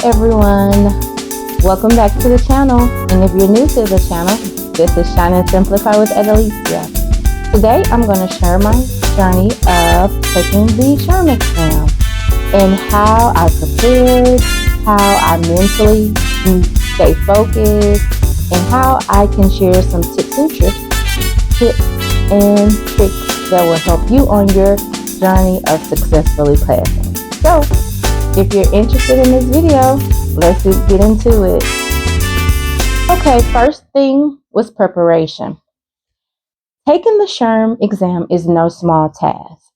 everyone, welcome back to the channel, and if you're new to the channel, this is Shine and Simplify with Adelicia. Today I'm going to share my journey of taking the SHRM exam and how I prepared, how I mentally stay focused, and how I can share some tips and tricks that will help you on your journey of successfully passing. So, if you're interested in this video, let's just get into it. Okay, first thing was preparation. Taking the SHRM exam is no small task.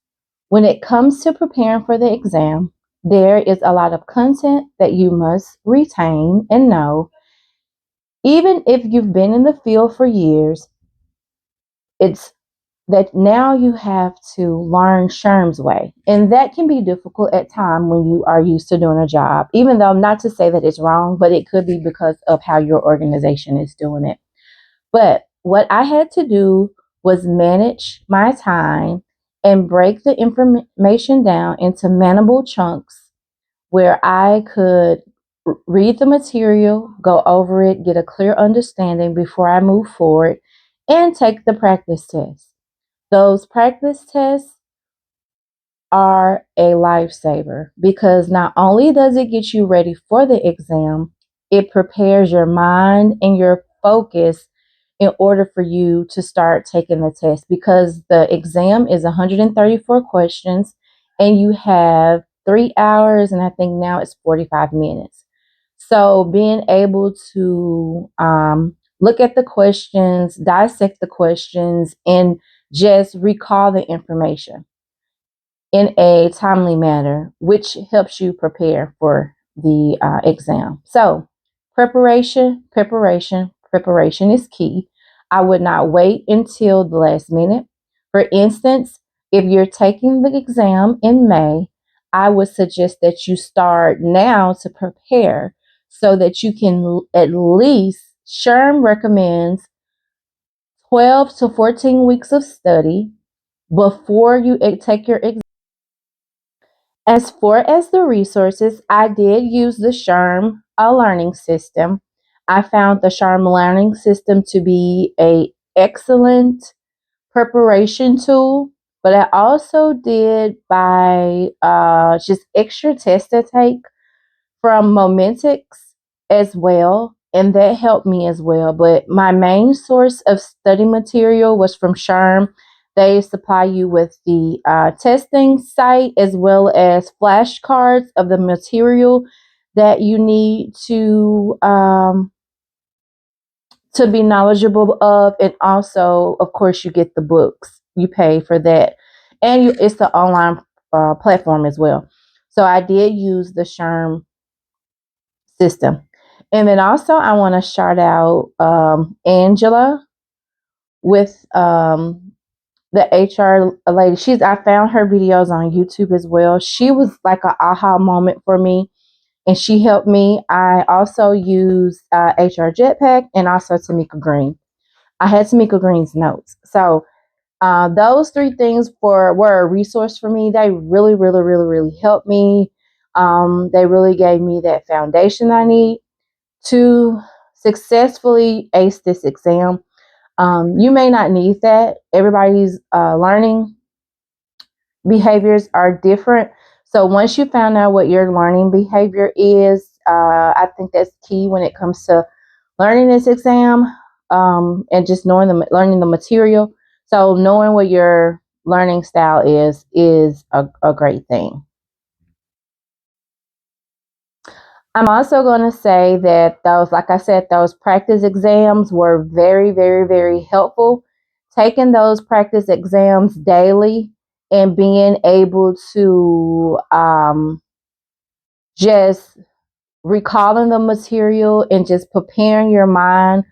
When it comes to preparing for the exam, there is a lot of content that you must retain and know. Even if you've been in the field for years, it's that now you have to learn SHRM's way. And that can be difficult at times when you are used to doing a job, even though not to say that it's wrong, but it could be because of how your organization is doing it. But what I had to do was manage my time and break the information down into manageable chunks where I could read the material, go over it, get a clear understanding before I move forward, and take the practice test. Those practice tests are a lifesaver because not only does it get you ready for the exam, it prepares your mind and your focus in order for you to start taking the test, because the exam is 134 questions and you have 3 hours, and I think now it's 45 minutes. So being able to look at the questions, dissect the questions, and just recall the information in a timely manner, which helps you prepare for the exam. So preparation is key. I would not wait until the last minute. For instance, if you're taking the exam in May, I would suggest that you start now to prepare so that you can at least, SHRM recommends 12 to 14 weeks of study before you take your exam. As far as the resources, I did use the SHRM learning system. I found the SHRM learning system to be an excellent preparation tool, but I also did buy just extra tests to take from Momentix as well, and that helped me as well. But my main source of study material was from SHRM. They supply you with the testing site as well as flashcards of the material that you need to be knowledgeable of, and also, of course, you get the books. You pay for that, and it's the online platform as well. So I did use the SHRM system. And then also I want to shout out Angela with the HR lady. I found her videos on YouTube as well. She was like an aha moment for me, and she helped me. I also used HR Jetpack and also Tamika Green. I had Tamika Green's notes. So those three things were a resource for me. They really helped me. They really gave me that foundation I need to successfully ace this exam. You may not need that. Everybody's learning behaviors are different. So once you found out what your learning behavior is, I think that's key when it comes to learning this exam, and just learning the material. So knowing what your learning style is a great thing. I'm also going to say that those practice exams were very helpful. Taking those practice exams daily and being able to just recalling the material and just preparing your mind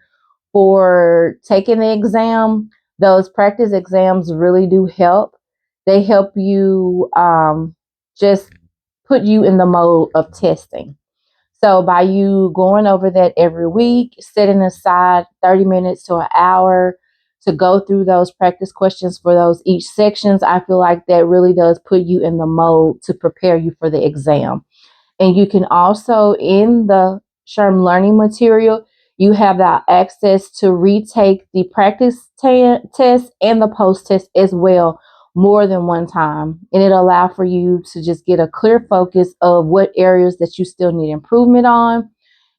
for taking the exam, those practice exams really do help. They help you just put you in the mode of testing. So by you going over that every week, setting aside 30 minutes to an hour to go through those practice questions for those each sections, I feel like that really does put you in the mode to prepare you for the exam. And you can also, in the SHRM learning material, you have that access to retake the practice test and the post test as well, more than one time. And it allows for you to just get a clear focus of what areas that you still need improvement on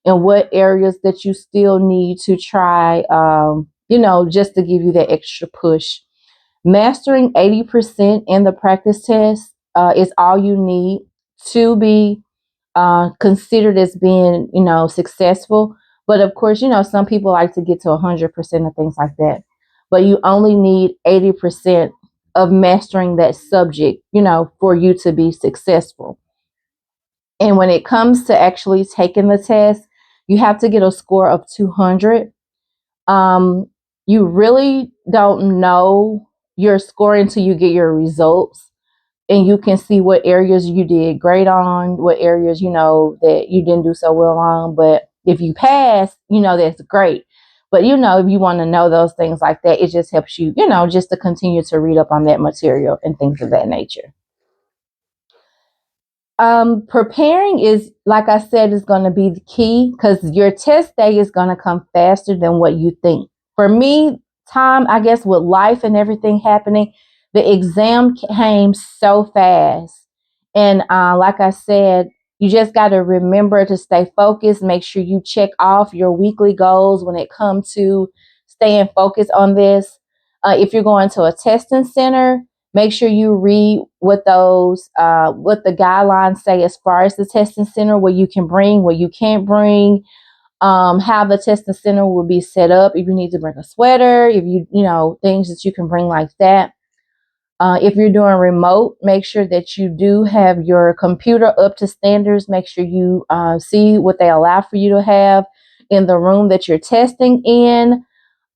and what areas that you still need to try, just to give you that extra push. Mastering 80% in the practice test is all you need to be considered as being, successful. But of course, some people like to get to 100% of things like that. But you only need 80% of mastering that subject, for you to be successful. And when it comes to actually taking the test, you have to get a score of 200. You really don't know your score until you get your results, and you can see what areas you did great on, what areas that you didn't do so well on. But if you pass, that's great. But if you want to know those things like that, it just helps you, just to continue to read up on that material and things of that nature. Preparing is, like I said, is going to be the key, because your test day is going to come faster than what you think. For me, time, I guess, with life and everything happening, the exam came so fast. And like I said, you just got to remember to stay focused. Make sure you check off your weekly goals when it comes to staying focused on this. If you're going to a testing center, make sure you read what what the guidelines say as far as the testing center, what you can bring, what you can't bring, how the testing center will be set up. If you need to bring a sweater, if things that you can bring like that. If you're doing remote, make sure that you do have your computer up to standards. Make sure you see what they allow for you to have in the room that you're testing in.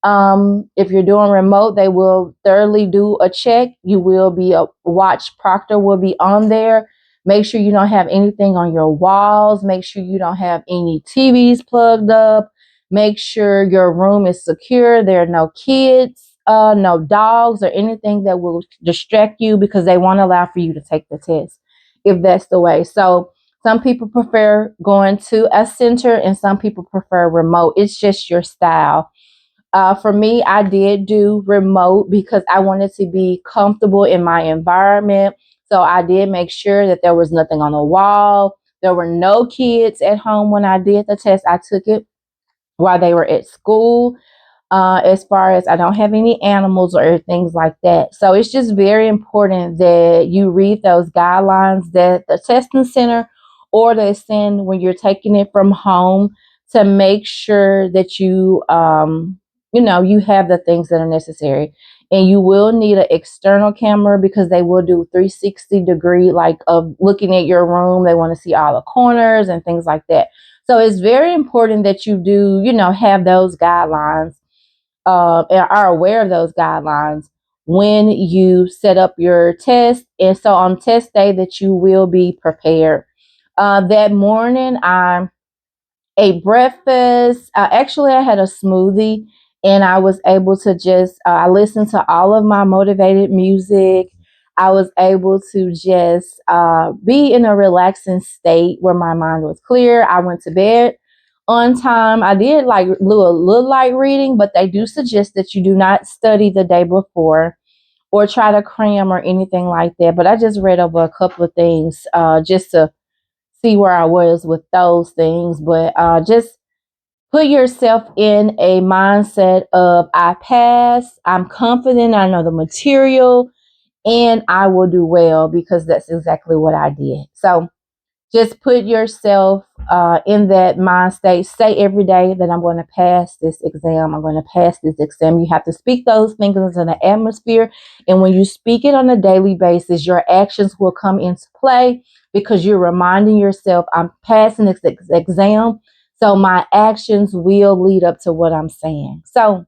If you're doing remote, they will thoroughly do a check. You will be a watch proctor will be on there. Make sure you don't have anything on your walls. Make sure you don't have any TVs plugged up. Make sure your room is secure. There are no kids, no dogs, or anything that will distract you, because they won't allow for you to take the test if that's the way. So some people prefer going to a center and some people prefer remote. It's just your style. For me, I did do remote because I wanted to be comfortable in my environment. So I did make sure that there was nothing on the wall. There were no kids at home when I did the test. I took it while they were at school. As far as I don't have any animals or things like that. So it's just very important that you read those guidelines that the testing center or they send when you're taking it from home, to make sure that you have the things that are necessary. And you will need an external camera, because they will do 360-degree, like of looking at your room. They want to see all the corners and things like that. So it's very important that you do, have those guidelines, and are aware of those guidelines when you set up your test. And so on test day, that you will be prepared. That morning, I ate breakfast. Actually, I had a smoothie, and I was able to just, I listened to all of my motivated music. I was able to just be in a relaxing state where my mind was clear. I went to bed on time. I did like little light reading, but they do suggest that you do not study the day before or try to cram or anything like that. But I just read over a couple of things just to see where I was with those things. But just put yourself in a mindset of, I pass, I'm confident, I know the material, and I will do well, because that's exactly what I did. So just put yourself in that mind state. Say every day that I'm going to pass this exam. I'm going to pass this exam. You have to speak those things into the atmosphere. And when you speak it on a daily basis, your actions will come into play, because you're reminding yourself, I'm passing this exam. So my actions will lead up to what I'm saying. So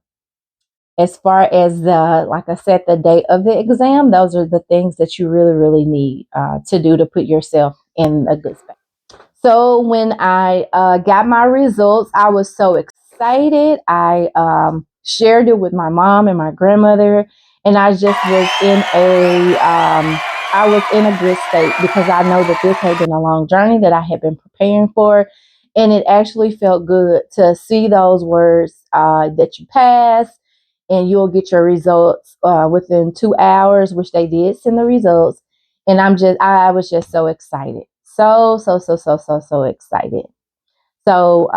as far as like I said, the day of the exam, those are the things that you really, really need to do to put yourself in a good space. So when I got my results, I was so excited. I shared it with my mom and my grandmother, and I just was in a I was in a good state because I know that this had been a long journey that I had been preparing for. And it actually felt good to see those words that you pass, and you'll get your results within 2 hours, which they did send the results. And I was just so excited. So excited. So,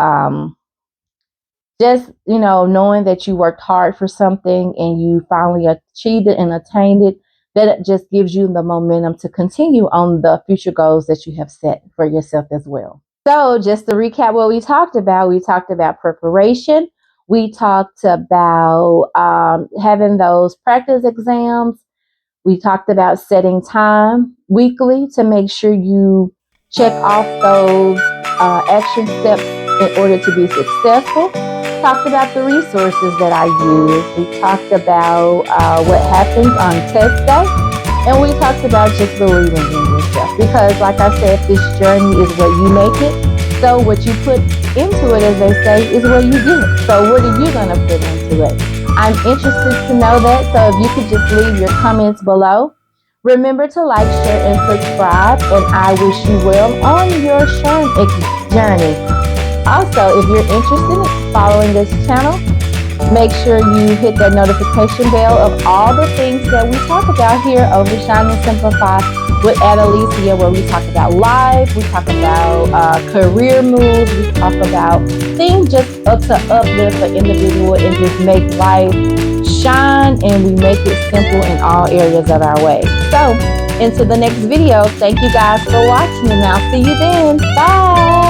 just, knowing that you worked hard for something and you finally achieved it and attained it, that it just gives you the momentum to continue on the future goals that you have set for yourself as well. So just to recap what we talked about preparation. We talked about having those practice exams. We talked about setting time weekly to make sure you check off those action steps in order to be successful. Talked about the resources that I use. We talked about what happens on test day. And we talked about just believing in yourself. Because like I said, this journey is what you make it. So what you put into it, as they say, is what you get. So what are you going to put into it? I'm interested to know that. So if you could just leave your comments below. Remember to like, share, and subscribe. And I wish you well on your SHRM journey. Also, if you're interested in following this channel, make sure you hit that notification bell of all the things that we talk about here over Shine and Simplify with Adelicia, where we talk about life, we talk about career moves, we talk about things just to uplift the individual and just make life shine, and we make it simple in all areas of our way. So, until the next video, thank you guys for watching, and I'll see you then. Bye!